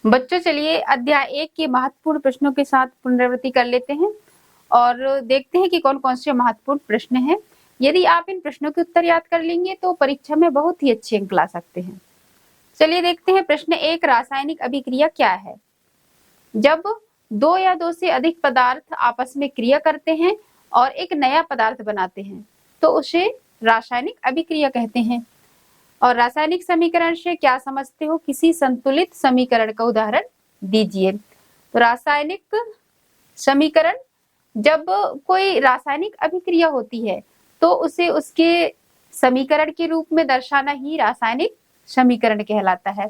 बच्चों चलिए अध्याय 1 के महत्वपूर्ण प्रश्नों के साथ पुनरावृत्ति कर लेते हैं और देखते हैं कि कौन कौन से महत्वपूर्ण प्रश्न हैं। यदि आप इन प्रश्नों के उत्तर याद कर लेंगे तो परीक्षा में बहुत ही अच्छे अंक ला सकते हैं। चलिए देखते हैं प्रश्न 1, रासायनिक अभिक्रिया क्या है? जब दो या दो से अधिक पदार्थ आपस में क्रिया करते हैं और एक नया पदार्थ बनाते हैं तो उसे रासायनिक अभिक्रिया कहते हैं। और रासायनिक समीकरण से क्या समझते हो? किसी संतुलित समीकरण का उदाहरण दीजिए। तो रासायनिक समीकरण, जब कोई रासायनिक अभिक्रिया होती है तो उसे उसके समीकरण के रूप में दर्शाना ही रासायनिक समीकरण कहलाता है।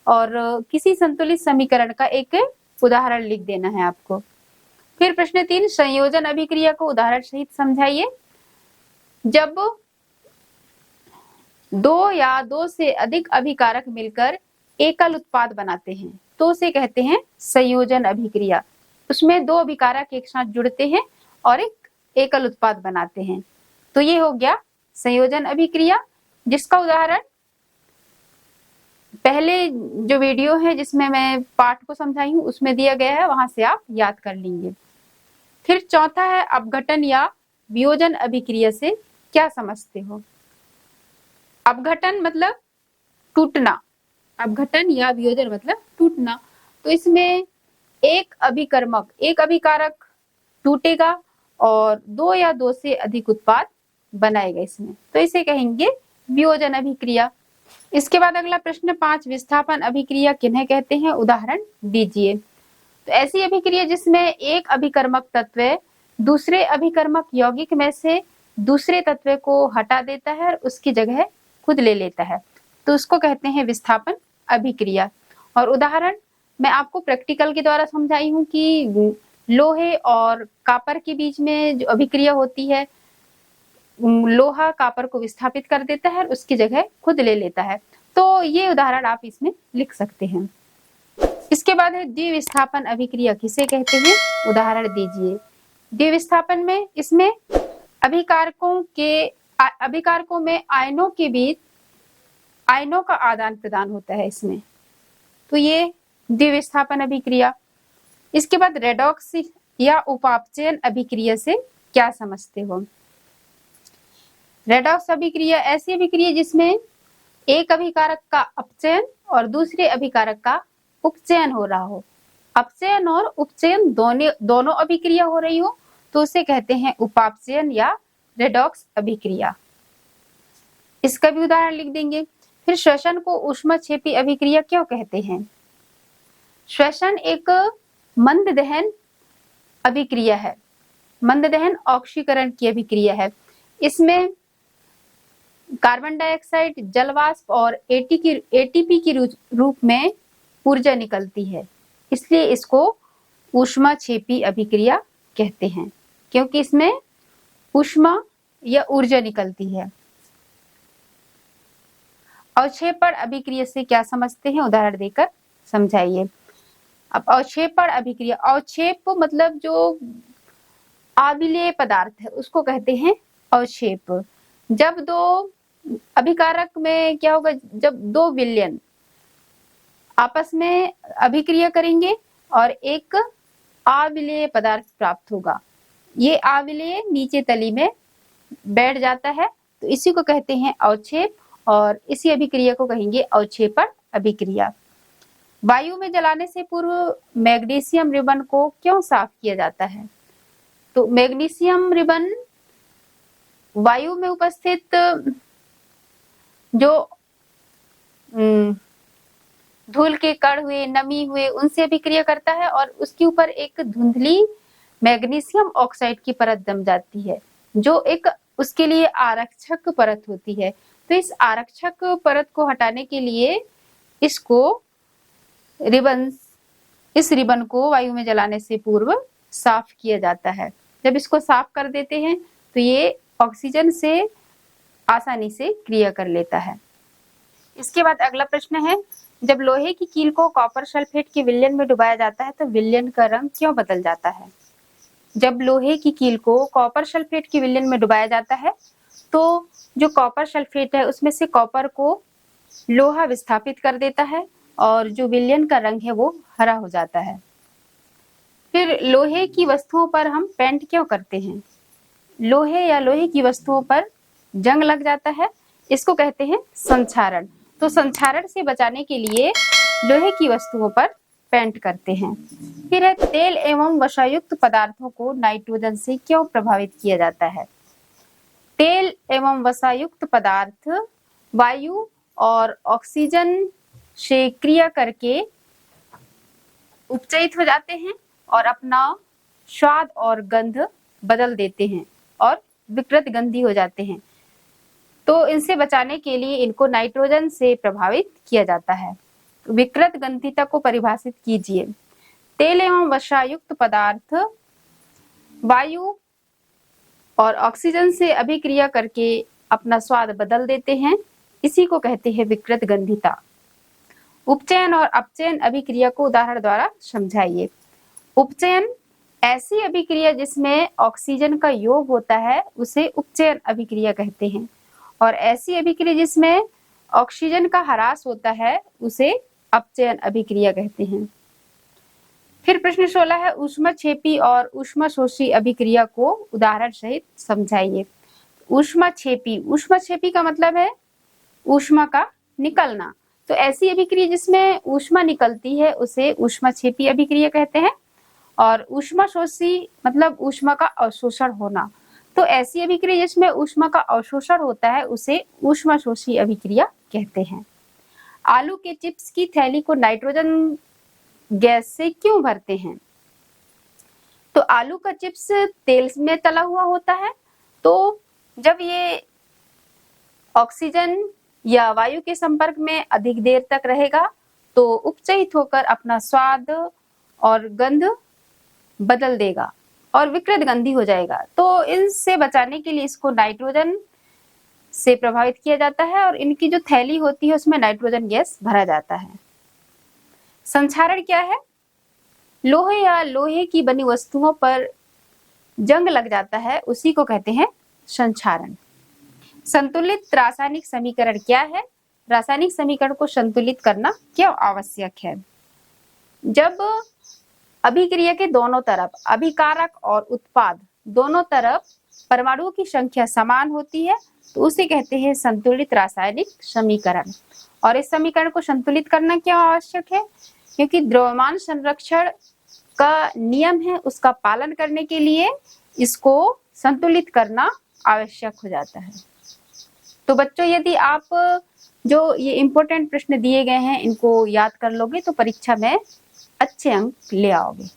और किसी संतुलित समीकरण का एक उदाहरण लिख देना है आपको। फिर प्रश्न 3, संयोजन अभिक्रिया को उदाहरण सहित समझाइए। जब दो या दो से अधिक अभिकारक मिलकर एकल उत्पाद बनाते हैं तो उसे कहते हैं संयोजन अभिक्रिया। उसमें दो अभिकारक एक साथ जुड़ते हैं और एक एकल उत्पाद बनाते हैं तो ये हो गया संयोजन अभिक्रिया, जिसका उदाहरण पहले जो वीडियो है जिसमें मैं पाठ को समझाई हूं उसमें दिया गया है, वहां से आप याद कर लेंगे। फिर चौथा है अपघटन या वियोजन अभिक्रिया से क्या समझते हो? अपघटन मतलब टूटना, अपघटन या वियोजन मतलब टूटना। तो इसमें एक अभिकारक टूटेगा और दो या दो से अधिक उत्पाद बनाएगा इसमें, तो इसे कहेंगे वियोजन अभिक्रिया। इसके बाद अगला प्रश्न 5, विस्थापन अभिक्रिया किन्हें कहते हैं? उदाहरण दीजिए। तो ऐसी अभिक्रिया जिसमें एक अभिकर्मक तत्व दूसरे अभिकर्मक यौगिक में से दूसरे तत्व को हटा देता है और उसकी जगह खुद ले लेता है तो उसको कहते हैं विस्थापन अभिक्रिया। और उदाहरण मैं आपको प्रैक्टिकल के द्वारा समझाई हूं कि लोहे और कॉपर के बीच में जो अभिक्रिया होती है, लोहा कॉपर को विस्थापित कर देता है और उसकी जगह खुद ले लेता है, तो ये उदाहरण आप इसमें लिख सकते हैं। इसके बाद है द्विविस्थापन अभिक्रिया किसे कहते हैं? उदाहरण दीजिए। द्विविस्थापन में इसमें अभिकारकों में आयनों के बीच आयनों का आदान प्रदान होता है इसमें, तो ये द्विविस्थापन अभिक्रिया। इसके बाद रेडॉक्स या उपापचयन अभिक्रिया से क्या समझते हो? रेडॉक्स अभिक्रिया ऐसी अभिक्रिया जिसमें एक अभिकारक का अपचयन और दूसरे अभिकारक का उपचयन हो रहा हो। अपचयन और उपचयन दोनों अभिक्रिया हो रही हो तो उसे कहते हैं उपापचयन या रेडॉक्स अभिक्रिया। इसका भी उदाहरण लिख देंगे। फिर श्वसन को ऊष्माक्षेपी अभिक्रिया क्यों कहते हैं? श्वसन एक मंद दहन अभिक्रिया है, मंद दहन ऑक्सीकरण की अभिक्रिया है। इसमें कार्बन डाइऑक्साइड, जलवाष्प और एटीपी के रूप में ऊर्जा निकलती है, इसलिए इसको ऊष्माक्षेपी अभिक्रिया कहते हैं, क्योंकि इसमें ऊष्मा या ऊर्जा निकलती है। अवक्षेपण अभिक्रिया से क्या समझते हैं? उदाहरण देकर समझाइए। अब अवक्षेपण अभिक्रिया, अवक्षेप मतलब जो आविलेय पदार्थ है उसको कहते हैं अवक्षेप। जब दो अभिकारक में क्या होगा, जब दो विलयन आपस में अभिक्रिया करेंगे और एक आविलेय पदार्थ प्राप्त होगा, ये आविलेय नीचे तली में बैठ जाता है तो इसी को कहते हैं अवक्षेप और इसी अभिक्रिया को कहेंगे अवक्षेपण अभिक्रिया। वायु में जलाने से पूर्व मैग्नीशियम रिबन को क्यों साफ किया जाता है? तो मैग्नीशियम रिबन वायु में उपस्थित जो धूल के कण हुए, नमी हुए, उनसे अभिक्रिया करता है और उसके ऊपर एक धुंधली मैग्नीशियम ऑक्साइड की परत जम जाती है जो एक उसके लिए आरक्षक परत होती है। तो इस आरक्षक परत को हटाने के लिए इस रिबन को वायु में जलाने से पूर्व साफ किया जाता है। जब इसको साफ कर देते हैं तो ये ऑक्सीजन से आसानी से क्रिया कर लेता है। इसके बाद अगला प्रश्न है, जब लोहे की कील को कॉपर सल्फेट के विलयन में डुबाया जाता है तो विलयन का रंग क्यों बदल जाता है? जब लोहे की कील को कॉपर सल्फेट के विलयन में डुबाया जाता है तो जो कॉपर सल्फेट है उसमें से कॉपर को लोहा विस्थापित कर देता है और जो विलयन का रंग है वो हरा हो जाता है। फिर लोहे की वस्तुओं पर हम पेंट क्यों करते हैं? लोहे या लोहे की वस्तुओं पर जंग लग जाता है, इसको कहते हैं संक्षारण। तो संक्षारण से बचाने के लिए लोहे की वस्तुओं पर पेंट करते हैं। फिर है तेल एवं वसायुक्त पदार्थों को नाइट्रोजन से क्यों प्रभावित किया जाता है? तेल एवं वसायुक्त पदार्थ वायु और ऑक्सीजन से क्रिया करके उपचयित हो जाते हैं और अपना स्वाद और गंध बदल देते हैं और विकृत गंधी हो जाते हैं। तो इनसे बचाने के लिए इनको नाइट्रोजन से प्रभावित किया जाता है। विकृत गंधिता को परिभाषित कीजिए। तेल एवं वसायुक्त पदार्थ वायु और ऑक्सीजन से अभिक्रिया करके अपना स्वाद बदल देते हैं, इसी को कहते हैं विकृत गंधिता। उपचयन और अपचयन अभिक्रिया को उदाहरण द्वारा समझाइए। उपचयन ऐसी अभिक्रिया जिसमें ऑक्सीजन का योग होता है उसे उपचयन अभिक्रिया कहते हैं, और ऐसी अभिक्रिया जिसमें ऑक्सीजन का ह्रास होता है उसे अपचयन अभिक्रिया कहते हैं। फिर प्रश्न 16 है ऊष्माक्षेपी और ऊष्माशोषी अभिक्रिया को उदाहरण सहित समझाइए। ऊष्माक्षेपी का मतलब है ऊष्मा का निकलना। तो ऐसी अभिक्रिया जिसमें ऊष्मा निकलती है उसे ऊष्माक्षेपी अभिक्रिया कहते हैं, और ऊष्माशोषी मतलब ऊष्मा का अवशोषण होना। तो ऐसी अभिक्रिया जिसमें ऊष्मा का अवशोषण होता है उसे ऊष्माशोषी अभिक्रिया कहते हैं। आलू के चिप्स की थैली को नाइट्रोजन गैस से क्यों भरते हैं? तो आलू का चिप्स तेल में तला हुआ होता है, तो जब ये ऑक्सीजन या वायु के संपर्क में अधिक देर तक रहेगा तो उपचयित होकर अपना स्वाद और गंध बदल देगा और विकृत गंधी हो जाएगा। तो इनसे बचाने के लिए इसको नाइट्रोजन से प्रभावित किया जाता है और इनकी जो थैली होती है उसमें नाइट्रोजन गैस भरा जाता है। संक्षारण क्या है? लोहे या लोहे की बनी वस्तुओं पर जंग लग जाता है, उसी को कहते हैं संक्षारण। संतुलित रासायनिक समीकरण क्या है? रासायनिक समीकरण को संतुलित करना क्यों आवश्यक है? जब अभिक्रिया के दोनों तरफ अभिकारक और उत्पाद दोनों तरफ परमाणुओं की संख्या समान होती है तो उसे कहते हैं संतुलित रासायनिक समीकरण। और इस समीकरण को संतुलित करना क्यों आवश्यक है? क्योंकि द्रव्यमान संरक्षण का नियम है, उसका पालन करने के लिए इसको संतुलित करना आवश्यक हो जाता है। तो बच्चों, यदि आप जो ये इम्पोर्टेंट प्रश्न दिए गए हैं इनको याद कर लोगे तो परीक्षा में अच्छे अंक ले आओगे।